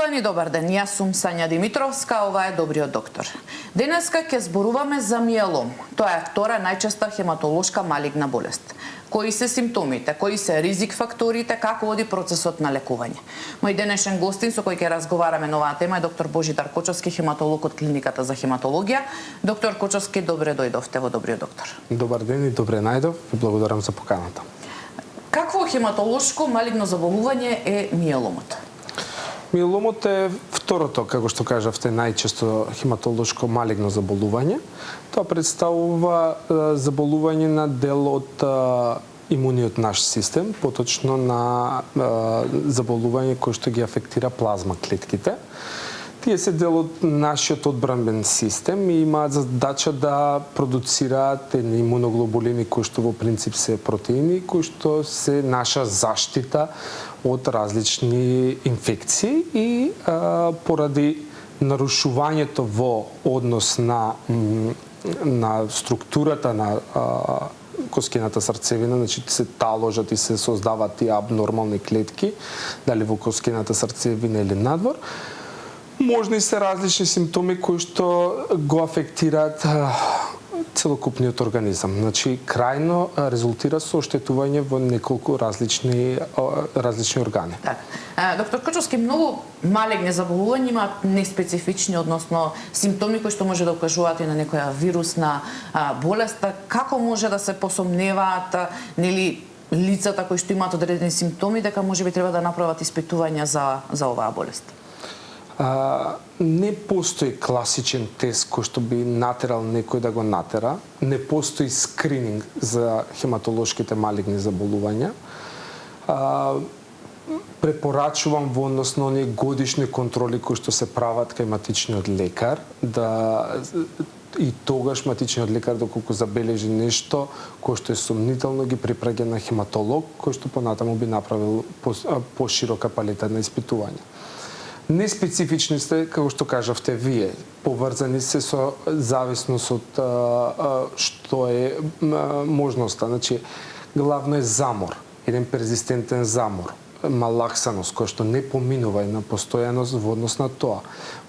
Почитувани, добар ден. Јас сум Сања Димитровска, ова е Добриот доктор. Денеска ќе зборуваме за миелом. Тоа е втора најчеста хематолошка малигна болест. Кои се симптомите, кои се ризик факторите, како оди процесот на лекување. Мој денешен гостин со кој ќе разговараме на оваа тема е доктор Божидар Кочовски, хематолог од клиниката за хематологија. Доктор Кочовски, добре дојдовте во Добриот доктор. Добар ден и добре најдов и благодарам за поканата. Какво хематолошко малигно заболување е миеломот? Миеломот е второто, како што кажавте, најчесто хематолошко малигно заболување. Тоа представува заболување на дел од имуниот наш систем, поточно на заболување кој што ги афектира плазма клетките. Тие се дел од нашиот одбранбен систем и имаат задача да продуцираат имуноглобулини кои што во принцип се протеини, кои што се наша заштита од различни инфекции и поради нарушувањето во однос на структурата на коскената срцевина, значи се таложат и се создаваат тие абнормални клетки, дали во коскената срцевина или надвор. Можни се различни симптоми кои што го афектираат целокупниот организам. Значи, крајно резултира со оштетување во неколку различни органи. Так. Доктор Кочовски, многу малигни заболувања имаат неспецифични, односно симптоми кои што може да укажуваат и на некоја вирусна болест. Како може да се посомневаат, нели, лицата кои што имаат одредени симптоми, дека можеби треба да направат испитувања за оваа болест? Не постои класичен тест кој што би натерал некој да го натера. Не постои скрининг за хематолошките малигни заболувања. Препорачувам во однос на оние годишни контроли кои што се прават кај матичниот лекар, и тогаш матичниот лекар доколку забележи нешто кој што е сомнително ги препраќа на хематолог кој што понатаму би направил поширока палета на испитување. Неспецифични сте, како што кажавте вие, поврзани се со зависност од што е можноста. Значи, главно е замор, еден перзистентен замор, малаксаност, кој што не поминува и на постојаност во однос на тоа.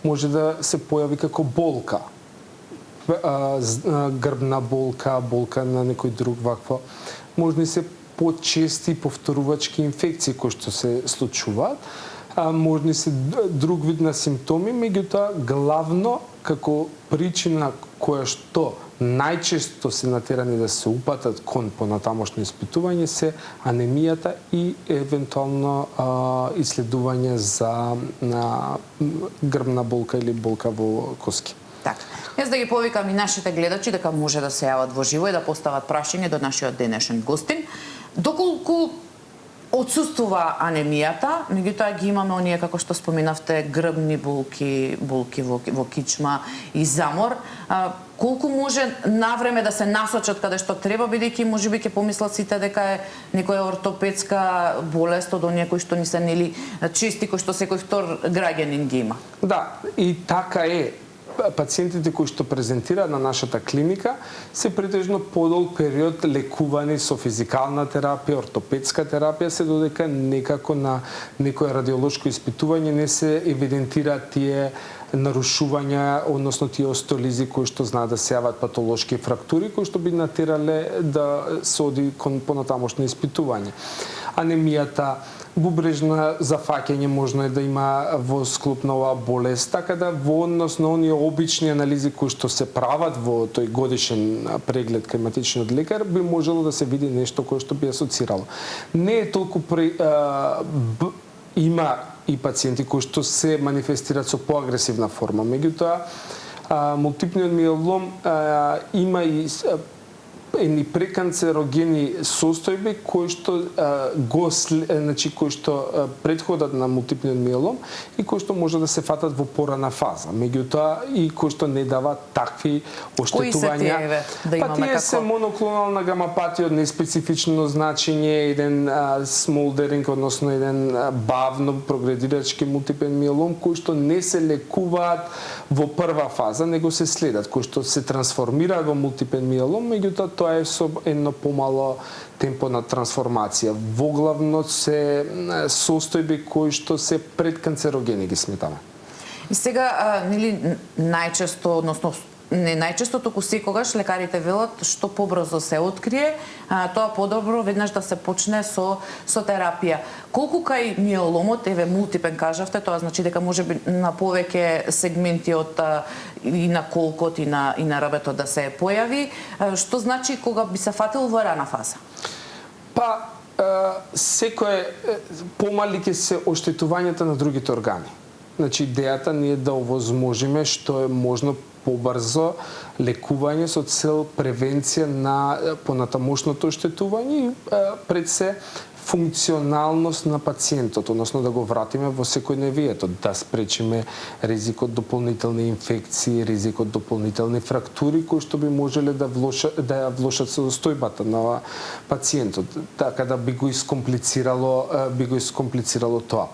Може да се појави како болка, грбна болка, болка на некој друг вакво. Можни се почести повторувачки инфекции кои што се случуваат, можни се друг вид на симптоми, меѓутоа главно како причина која што најчесто се натерани да се упатат кон понатамошно испитување се анемијата и евентуално исследување за грбна болка или болка во коски. Так. Јас да ги повикам и нашите гледачи дека може да се јават во живо и да постават прашање до нашиот денешен гостин. Доколку отсуствува анемијата, меѓутоа ги имаме оние, како што споменавте, грбни болки во кичма и замор. Колку може навреме да се насочат каде што треба, бидејќи можеби ќе помислат сите дека е некоја ортопедска болест од оние кои што ни се нели чести, кои што секој втор граѓанин ги има. Да, и така е. Пациентите кои што презентираат на нашата клиника се претежно подолг период лекувани со физикална терапија, ортопедска терапија, се додека некако на некој радиолошко испитување не се евидентираат тие нарушувања, односно тие остеолизи кои што знаат да се јават патолошки фрактури, кои што би натерале да се оди кон понатамошно испитување. Анемијата, бубрежна зафаќање можно е да има во склоп на оваа болест, така да во однос на оние обични анализи кои што се прават во тој годишен преглед кај матичниот лекар, би можело да се види нешто кое што би асоцирало. Не е толку има и пациенти кои што се манифестираат со поагресивна форма, меѓутоа мултипниот миелом има и едни преканцерогени состојби кои што кои што претходат на мултипниот миелом и кои што може да се фатат во порана фаза. Меѓутоа и кои што не даваат такви оштетувања. Кои се тие, да имаме тие се моноклонална гамапатија од неспецифично значење, еден смолдеринг, односно еден бавно прогредирачки мултипен миелом кои што не се лекуваат во прва фаза, него се следат, кои што се трансформираат во мултипен миелом, меѓутоа тоа тоа е со едно помало темпо на трансформација. Воглавно се состојби кои што се предканцерогени ги сметаме. И сега, нели, најчесто, односно не најчесто, туку секогаш лекарите велат што побрзо се открие, тоа подобро веднаш да се почне со терапија. Колку кај миеломот, еве мултипен кажавте, тоа значи дека можеби на повеќе сегменти од и на колкот и на рабето да се појави, што значи кога би се фатил во рана фаза? Па, секое помали ќе се оштетувањата на другите органи. Значи, идејата ни е да овозможиме што е можно побрзо лекување со цел превенција на понатамошното оштетување и пред се функционалност на пациентот, односно да го вратиме во секојдневието, да спречиме ризикот дополнителни инфекции, ризикот дополнителни фрактури кои што би можеле да влошат состојбата на пациентот, така да би го искомплицирало тоа.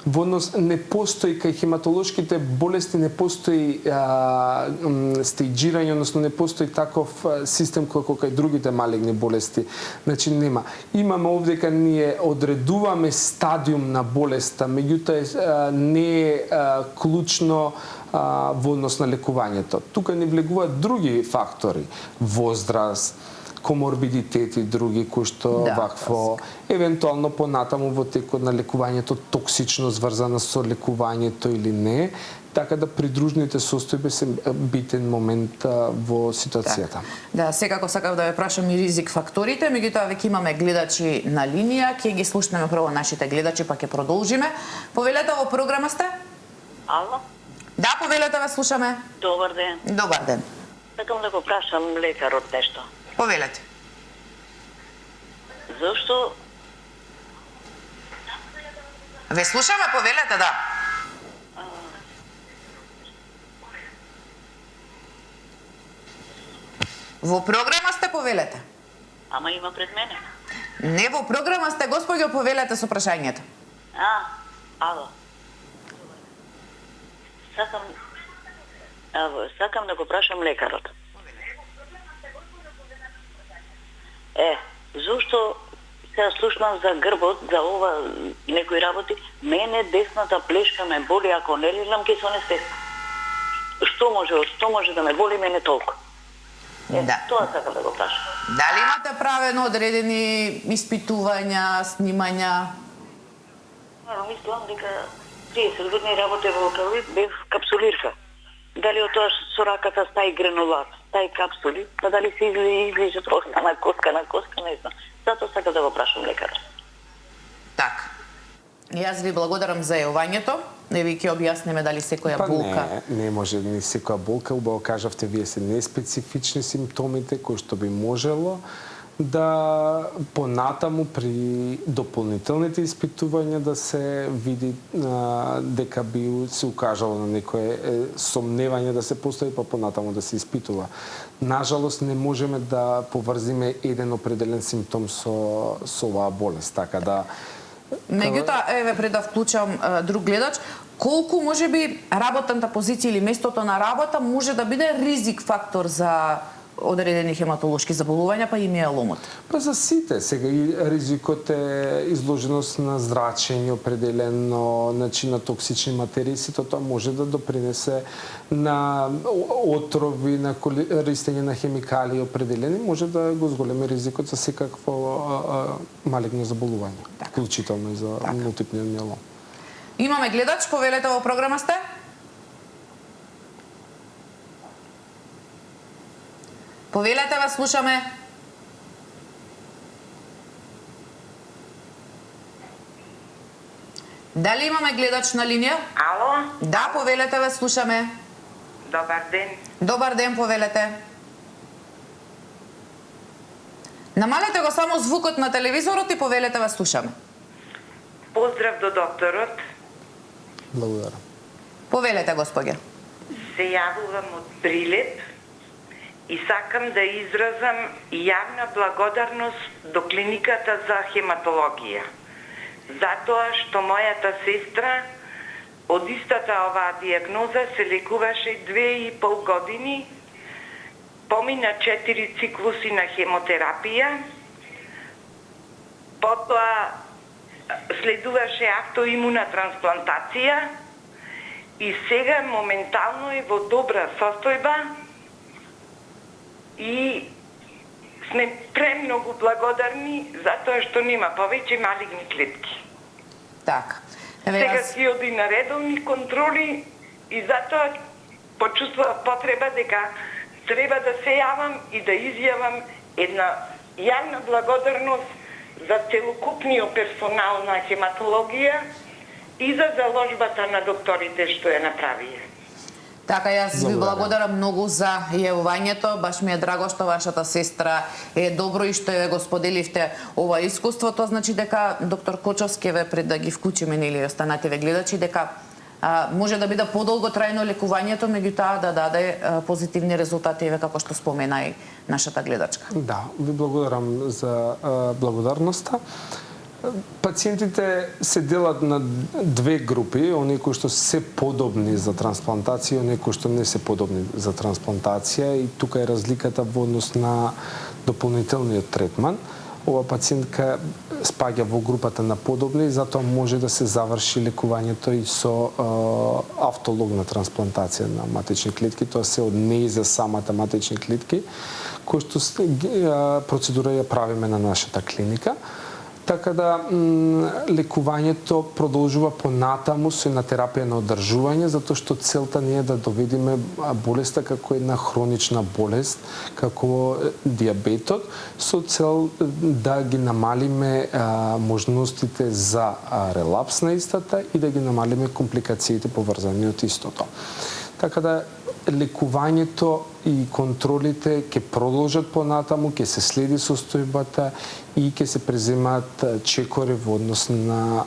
Во однос не постои кај хематолошките болести, не постои стејџирање, односно не постои таков систем како кај другите малигни болести. Значи нема. Имаме овдека ние одредуваме стадиум на болеста, меѓутоа не е клучно во однос на лекувањето. Тука не влегуваат други фактори, возраст, коморбидитети други кои што вакво евентуално понатаму во текот на лекувањето токсичност врзана со лекувањето или не, така да придружните состојби се битен момент во ситуацијата. Да, секако сакав да ве прашам и ризик факторите, меѓутоа веќе имаме гледачи на линија, ќе ги слушнеме прво нашите гледачи, па ќе продолжиме. Повелете, во програма сте? Ало? Да, повелете, ве слушаме. Добар ден. Добар ден. Сакам да го прашам лекарот нешто. Повелете. Зошто? Ве слушаме, повелете, да. Во програма сте, повелете. Ама има пред мене. Не, во програма сте, господјо, повелете со прашањето. Ало. Сакам да го прашам лекарот. Зошто сега слушнам за грбот, за ова некои работи, мене десната плешка ме боли, ако не лежам ќе се анестезија. Што може да ме боли мене толку? Да. Тоа сакам да го прашам. Дали имате правено одредени испитувања, снимања? Мислам дека 30 години работев во Калуит, бев капсулирка. Дали од тоа со раката стаи гранулат, стаи капсули, па дали се излижат коска на коска, не знам. Затоа сакам да го прашам лекарот. Така. Јас ви благодарам за јавањето. Не ви ќе објасниме дали секоја болка... Не може ни секоја болка, убаво кажавте, вие се неспецифични симптомите кои што би можело да понатаму при дополнителните испитувања да се види дека би се укажало на некое сомневање да се постои, па понатаму да се испитува. Нажалост не можеме да поврзиме еден определен симптом со оваа болест, така да... Меѓутоа, еве пред да вклучам друг гледач, колку можеби работната позиција или местото на работа може да биде ризик фактор за одредени хематолошки заболувања, па и миеломот? Па за сите. Сега и ризикот е изложеност на зрачење определено, начин на токсични материи, сето тоа може да допринесе на отрови, на користење на хемикали определени, може да го зголеми ризикот за секакво малигно заболување, вклучително и за мултипниот миелом. Имаме гледач, повелете, во програма сте? Повелете, вас слушаме. Дали имаме гледач на линија? Ало? Да, повелете, вас слушаме. Добар ден. Добар ден, повелете. Намалете го само звукот на телевизорот и повелете, вас слушаме. Поздрав до докторот. Благодарам. Повелете, господја. Се јавувам од Прилеп и сакам да изразам јавна благодарност до клиниката за хематологија. Затоа што мојата сестра од истата оваа диагноза се лекуваше 2,5 години помина 4 циклуси на хемотерапија, потоа следуваше автоимуна трансплантација и сега моментално е во добра состојба и сме премногу благодарни затоа што нема повеќе малигни клетки. Така. Сега си оди на редовни контроли и затоа почувствував потреба дека треба да се јавам и да изјавам една јавна благодарност за целокупниот персонал на хематологија и за заложбата на докторите што ја направија. Така, јас ви благодарам многу за јавувањето. Баш ми е драго што вашата сестра е добро и што ја го споделивте ова искуство. Тоа значи дека доктор Кочовски, пред да ги вклучиме нели останативе гледачи, дека може да биде подолго трајно лекувањето, меѓутоа да даде позитивни резултати, како што спомена и нашата гледачка. Да, ви благодарам за благодарноста. Пациентите се делат на две групи, оние кои што се подобни за трансплантација и оние кои што не се подобни за трансплантација, и тука е разликата во однос на дополнителниот третман. Ова пациентка спаѓа во групата на подобни и затоа може да се заврши лекувањето и со автологна трансплантација на матични клетки. Тоа се од неи за самата матични клетки, кој што процедура ја правиме на нашата клиника. Така да лекувањето продолжува понатаму со една терапија на одржување, затоа што целта не е да доведеме болеста како една хронична болест, како диабетот, со цел да ги намалиме можностите за релапс на истата и да ги намалиме компликациите поврзани од истото. Така да лекувањето и контролите ќе продолжат понатаму, ќе се следи состојбата и ќе се преземаат чекори во однос на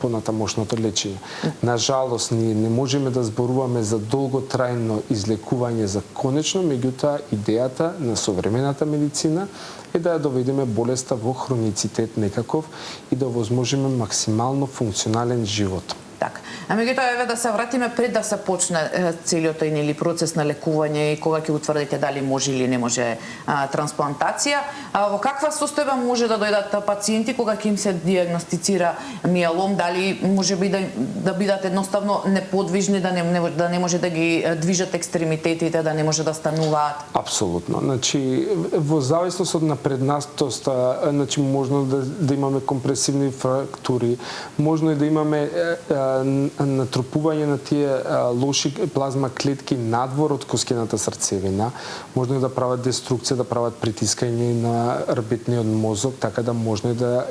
понатамошното лечење. На жалост, ние не можеме да зборуваме за долготрајно излекување за конечно, меѓутоа идејата на современата медицина е да ја доведеме болеста во хроницитет некаков и да овозможиме максимално функционален живот. Така. А меѓутоа да се вратиме пред да се почне целиот тој нели процес на лекување и кога ќе утврдите дали може или не може трансплантација. Во каква состојба може да дојдат пациенти кога ќе им се диагностицира миелом, дали може би да бидат едноставно неподвижни, да не може да ги движат екстремитетите, да не може да стануваат? Апсолутно. Значи во зависност од напреднастоста, значи можно да имаме компресивни фрактури, можно и да имаме натрупување на тие лоши плазма клетки надвор од коскената срцевина, можно да прават деструкција, да прават притискање на рбетниот мозок, така да можно да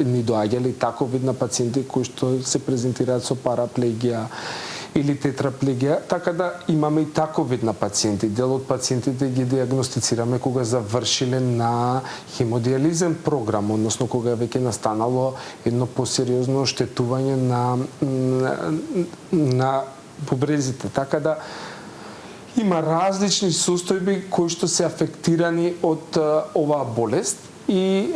ни доаѓале таков вид на пациенти кои што се презентираат со параплегија или тетраплегија, така да имаме и таков вид на пациенти. Дел од пациентите ги диагностицираме кога завршиле на хемодиализен програм, односно кога веќе настанало едно посериозно оштетување на бубрезите. Така да има различни состојби кои што се афектирани од оваа болест. И,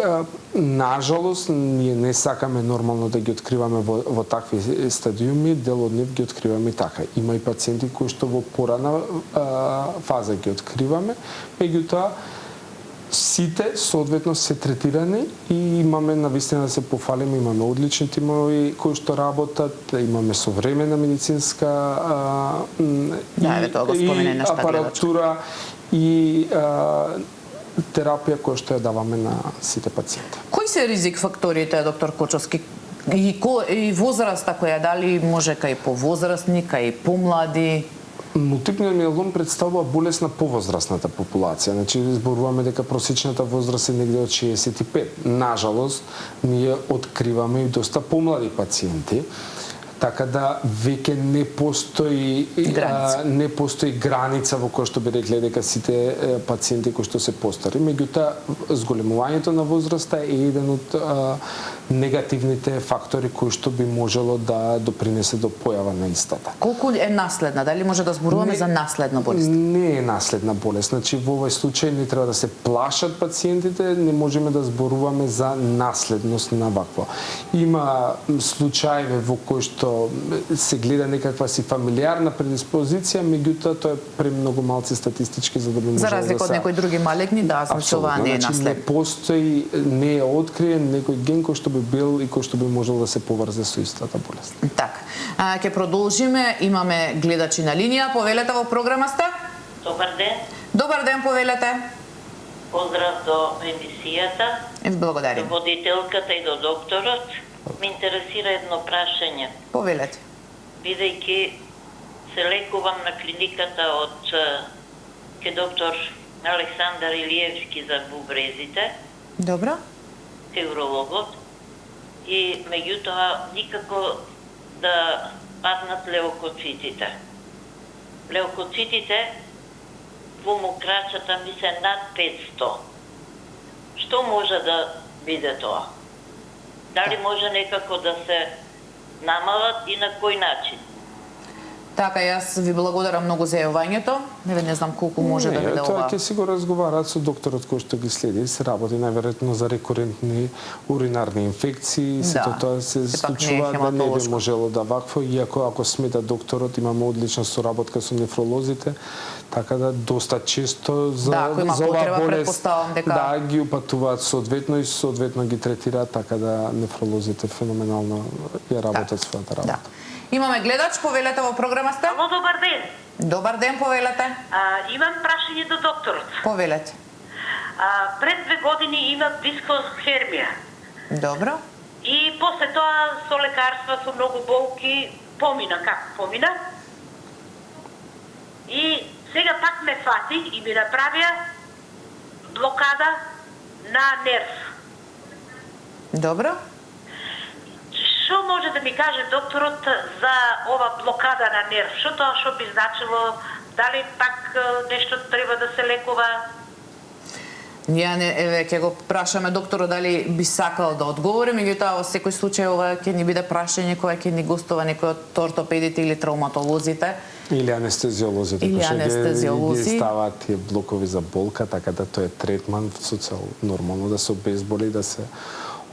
нажалост, ние не сакаме нормално да ги откриваме во такви стадиуми, дел од нив ги откриваме и така. Има и пациенти кои што во порана фаза ги откриваме, меѓутоа сите соодветно се третирани и имаме навистина да се пофалиме, имаме одлични тимови кои што работат, имаме современа медицинска апаратура и терапија која што ја даваме на сите пациенти. Кои се ризик факторите, доктор Кочовски? И возраста која, дали може кај повозрастни, кај помлади? Мултипниот миелом представува болест на повозрастната популација. Значи, зборуваме дека просечната возраст е негде од 65. Нажалост, ние откриваме и доста помлади пациенти. Така да веќе не постои граница во која што би рекле дека сите пациенти кои што се постари. Меѓутоа, зголемувањето на возраста е еден од негативните фактори кои што би можело да допринесе до појава на истата. Колку е наследна? Дали може да зборуваме за наследна болест? Не е наследна болест. Значи во овој случај не треба да се плашат пациентите, не можеме да зборуваме за наследност на вакво. Има случаи во кои што се гледа некаква си фамилиарна предиспозиција, меѓутоа тоа е премногу малци статистички за да би можело За разлика од некои други малегни, да, значи ова не е значи, наследно. не постои, не е откриен некој ген кој што би бил и кој што би можел да се поврзе со истата болест. Така. Ќе продолжиме, имаме гледачи на линија. Повелете, во програма сте? Добар ден. Добар ден, повелете. Поздрав до емисијата, до Благодарим. водителката и до докторот. Ме интересира едно прашање. Повелете. Бидејќи се лекувам на клиниката од ке доктор Александар Илиевски за бубрезите, Добро. ке урологот, и меѓутоа никако да паднат леукоцитите. Леукоцитите во мокрачата ми се над 500. Што може да биде тоа? Дали може некако да се намалат и на кој начин? Така, јас ви благодарам многу за јавањето. Не знам колку може да биде Тоа ова. ќе си го разговараат со докторот кој што ги следи, се работи најверојатно за рекурентни уринарни инфекции, сето тоа се сепак не е случува да не би хематолошко. можело да вакво, иако ако смета докторот имаме одлична соработка со нефролозите, така да доста често за Да, ако има за оваа потреба, болест, претпоставам дека- да ги упатуваат соодветно и соодветно ги третираат, така да нефролозите феноменално ја работат својата работа. Да. Имаме гледач, повелете, во програма сте? Ало, добар ден. Добар ден, повелете. Имам прашање до докторот. Повелете. Пред 2 години имав дискохермија. Добро. И после тоа со лекарства, со многу болки, помина како помина. И сега пак ме фати и ми направија блокада на нерв. Добро. Што може да ми каже докторот за ова блокада на нерв? Што тоа што би значило? Дали пак нешто треба да се лекува? Ние еве ќе го прашаме докторот дали би сакал да одговори, меѓутоа во секој случај ова ќе ни биде прашање кога ќе ни гостува некој од ортопедите или травматолозите. Или анестезиолозите, Или кои што анестезиолози. ги ставаат тие блокови за болка, така да тоа е третман со цел нормално да се обезболи и да се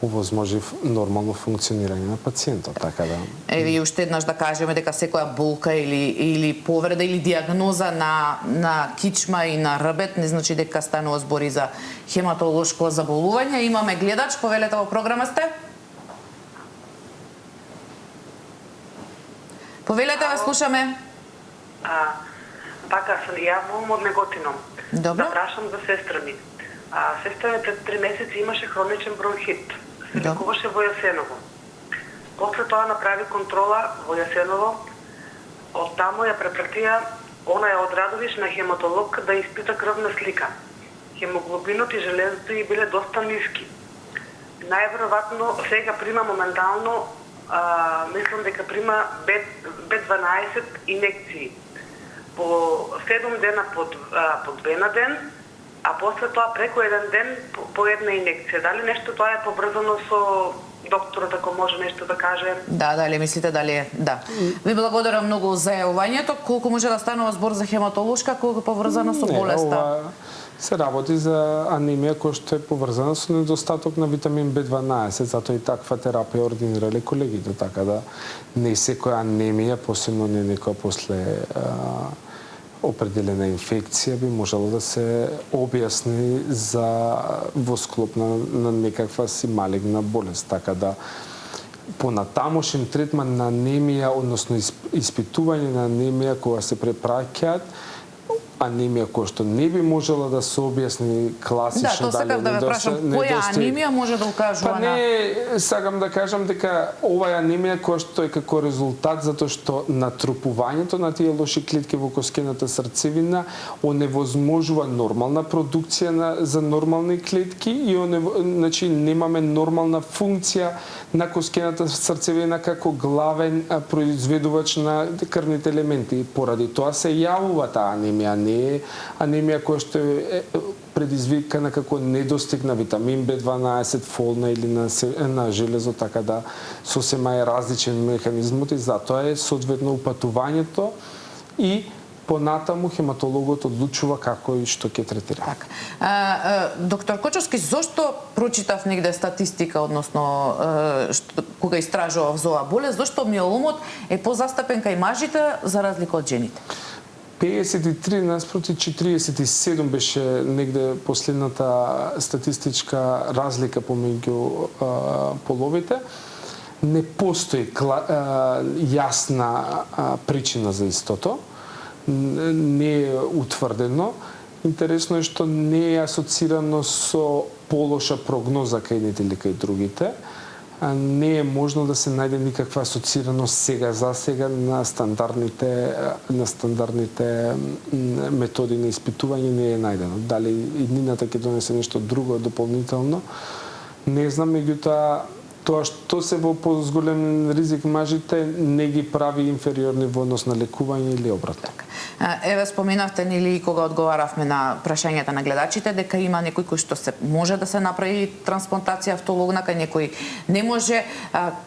овозможи нормално функционирање на пациентот, така да. Еве и уште еднаш да кажеме дека секоја болка или повреда или диагноза на кичма и на рбет не значи дека станува збори за хематолошко заболување. Имаме гледач, повелете, во програма сте? Повелете, ве слушаме. Така, се јавувам од Неготино. Добро. Да прашам за сестра ми. Сестра ми пред 3 месеци имаше хроничен бронхит. Се Добро. лекуваше во Јасеново. После тоа направи контрола во Јасеново. Од таму ја препратија, она ја од Радовиш на хематолог да испита крвна слика. Хемоглобинот и железото и биле доста ниски. Најверојатно сега прима моментално, мислам дека прима B12 инекции. По 7 дена по 2 на ден, а после тоа преку еден ден по една инекција. Дали нешто тоа е побрзано со докторот, ако може нешто да каже? Да, дали мислите дали е? Да. Ви благодарам многу за јавувањето. Колку може да станува збор за хематолошка, колку поврзано со болеста? Ова се работи за анемија која што е поврзана со недостаток на витамин B12, затоа и таква терапија ординирале колегите, така да не секоја анемија, посебно не некоја после определена инфекција би можело да се објасни за во склоп на некаква си малигна болест, така да понатамошен третман на анемија, односно испитување на анемија кога се препраќаат, анемија која што не би можела да се објасни класично, Да, тоа сакав да ве прашам, која анемија може да укажува Па на... не, сакам да кажам дека ова е анемија која што е како резултат затоа што натрупувањето на тие лоши клетки во коскената срцевина оневозможува нормална продукција за нормални клетки и значи немаме нормална функција на коскената срцевина како главен произведувач на крвните елементи. Поради тоа се јавува таа анемија, не е анемија која што е предизвикана како недостиг на витамин B12, фолна или на железо, така да сосема е различен механизмот и затоа е соодветно упатувањето и понатаму хематологот одлучува како и што ќе третира. Така. Доктор Кочовски, зошто прочитав негде статистика, односно кога истражував за оваа болест, зошто миеломот е позастапен кај мажите за разлика од жените? 53 наспроти 47 беше негде последната статистичка разлика помеѓу половите. Не постои јасна причина за истото. Не е утврдено. Интересно е што не е асоцирано со полоша прогноза кај едните или кај другите. Не е можно да се најде никаква асоцираност сега за сега на стандардните методи на испитување не е најдено. Дали иднината ќе донесе нешто друго дополнително, не знам, меѓутоа тоа што се во позголем ризик мажите не ги прави инфериорни во однос на лекување или обратно. Еве споменавте нели кога одговаравме на прашањата на гледачите дека има некој кој што се може да се направи трансплантација автологна, кај некој не може.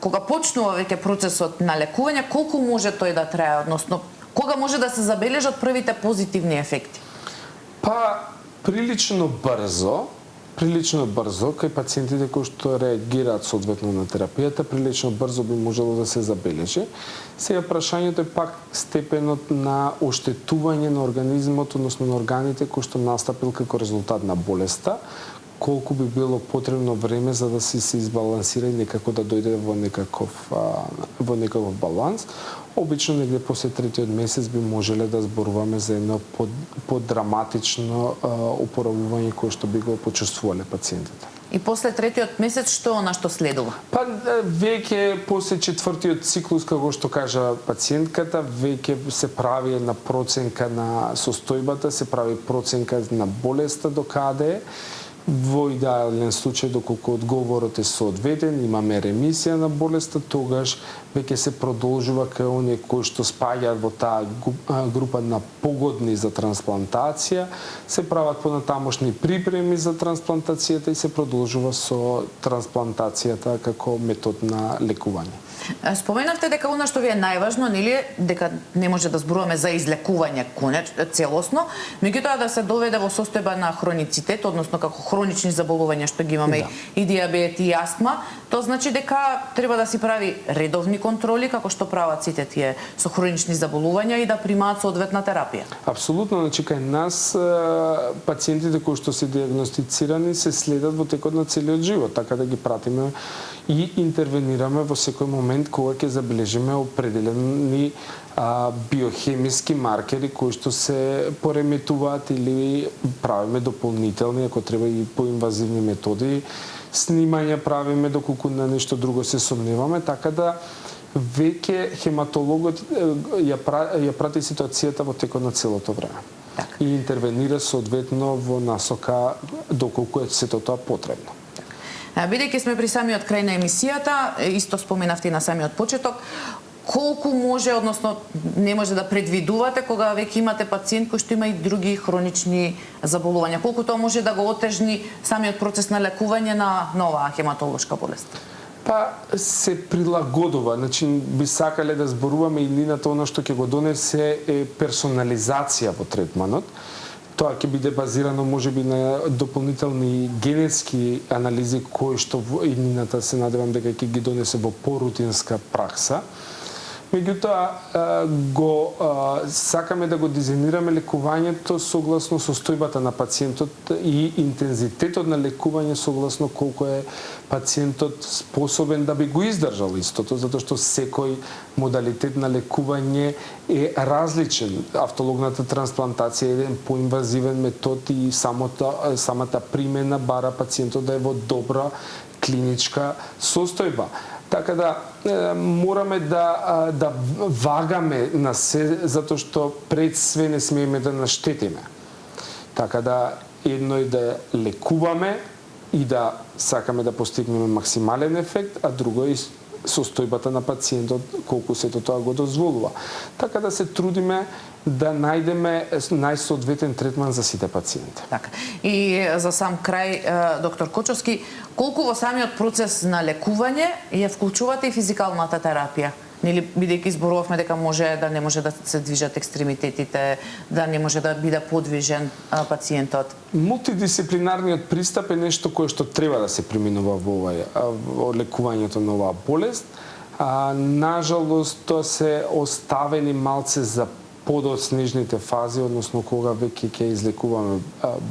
Кога почнува веќе процесот на лекување, колку може тој да трае, односно кога може да се забележат првите позитивни ефекти? Па прилично брзо кај пациентите кои што реагираат соодветно на терапијата, прилично брзо би можело да се забележи. Сега прашањето е пак степенот на оштетување на организмот, односно на органите кои што настапил како резултат на болеста, колку би било потребно време за да се избалансира и некако да дојде во некаков баланс. Обично негде после третиот месец би можеле да зборуваме за едно поддраматично опоравување кое што би го почувствувале пациентите. И после третиот месец што е она што следува? Па веќе после четвртиот циклус, како што кажа пациентката, веќе се прави една проценка на состојбата, се прави проценка на болеста до каде е. Во идеален случај, доколку одговорот е соодветен, имаме ремисија на болеста, тогаш веќе се продолжува кај оние кои што спаѓаат во таа група на погодни за трансплантација, се прават понатамошни припреми за трансплантацијата и се продолжува со трансплантацијата како метод на лекување. Споменавте дека она што ви е најважно, нели, дека не може да зборуваме за излекување целосно, меѓутоа да се доведе во состојба на хроницитет, односно како хронични заболувања што ги имаме и диабет и астма, тоа значи дека треба да си прави редовни контроли како што прават сите тие со хронични заболувања и да примаат соодветна терапија. Апсолутно, значи кај нас пациентите кои што се диагностицирани се следат во текот на целиот живот, така да ги пратиме и интервенираме во секој момент кога ќе забележиме определени биохемиски маркери кои што се пореметуваат или правиме дополнителни, ако треба и поинвазивни методи, снимања правиме доколку на нешто друго се сомневаме, така да веќе хематологот ја прати ситуацијата во текот на целото време. И интервенира соодветно во насока доколку е сето тоа потребно. Бидејќи сме при самиот крај на емисијата, исто споменавте и на самиот почеток, колку може, односно не може да предвидувате кога веќе имате пациент кој што има и други хронични заболувања, колку тоа може да го отежни самиот процес на лекување на оваа хематолошка болест? Па се прилагодува, значи би сакале да зборуваме и нината она што ќе го донесе е персонализација во третманот. Тоа ќе биде базирано можеби на дополнителни генетски анализи кои што во иднината се надевам дека ќе ги донесе во порутинска пракса. Меѓутоа сакаме да го дизајнираме лекувањето согласно состојбата на пациентот и интензитетот на лекување согласно колку е пациентот способен да би го издржал истото, затоа што секој модалитет на лекување е различен. Автологната трансплантација е еден поинвазивен метод и самата примена бара пациентот да е во добра клиничка состојба. Така да мораме да вагаме на се, затоа што пред све не смееме да наштетиме. Така да едно е да лекуваме и да сакаме да постигнеме максимален ефект, а друго е состојбата на пациентот колку сето тоа го дозволува. Така да се трудиме да најдеме најсоодветен третман за сите пациенти. Така. И за сам крај, доктор Кочовски, колку во самиот процес на лекување ја вклучувате и физикалната терапија? Нели, бидејќи зборувавме дека може да не може да се движат екстремитетите, да не може да биде подвижен пациентот. Мултидисциплинарниот пристап е нешто кое што треба да се применува во лекувањето на оваа болест. Нажалост, тоа се оставени малце за подоснежните фази, односно кога веќе ќе излекуваме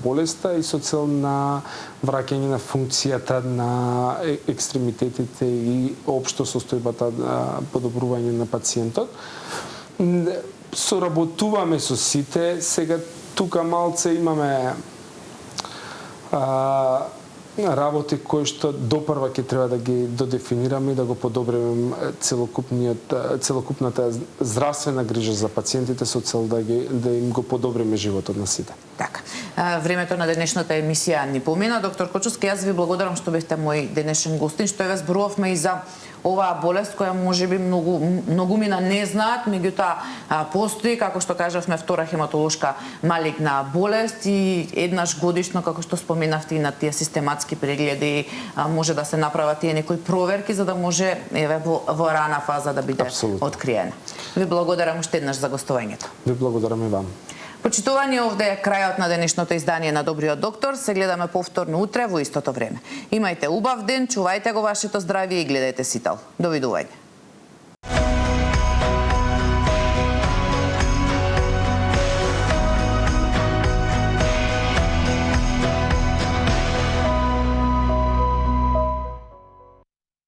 болеста и со цел на враќање на функцијата на екстремитетите и општо состојбата подобрување на пациентот. Соработуваме со сите, сега тука малце имаме работи кои што допрва ќе треба да ги додефинираме и да го подобриме целокупната здравствена грижа за пациентите со цел да им го подобриме животот на сите. Така. Времето на денешната емисија ни помина. Доктор Кочовски, јас ви благодарам што бевте мој денешен гостин, што ја зборувавме и за оваа болест која можеби многумина не знаат, меѓутоа постои, како што кажавме, втора хематолошка малигна болест и еднаш годишно, како што споменавте, и на тие систематски прегледи може да се направат тие некои проверки за да може во рана фаза да биде откриена. Ви благодарам уште еднаш за гостувањето. Ви благодарам и вам. Почитувани, овде е крајот на денешното издание на Добриот доктор. Се гледаме повторно утре во истото време. Имајте убав ден, чувајте го вашето здравје и гледајте Сител. Довидување.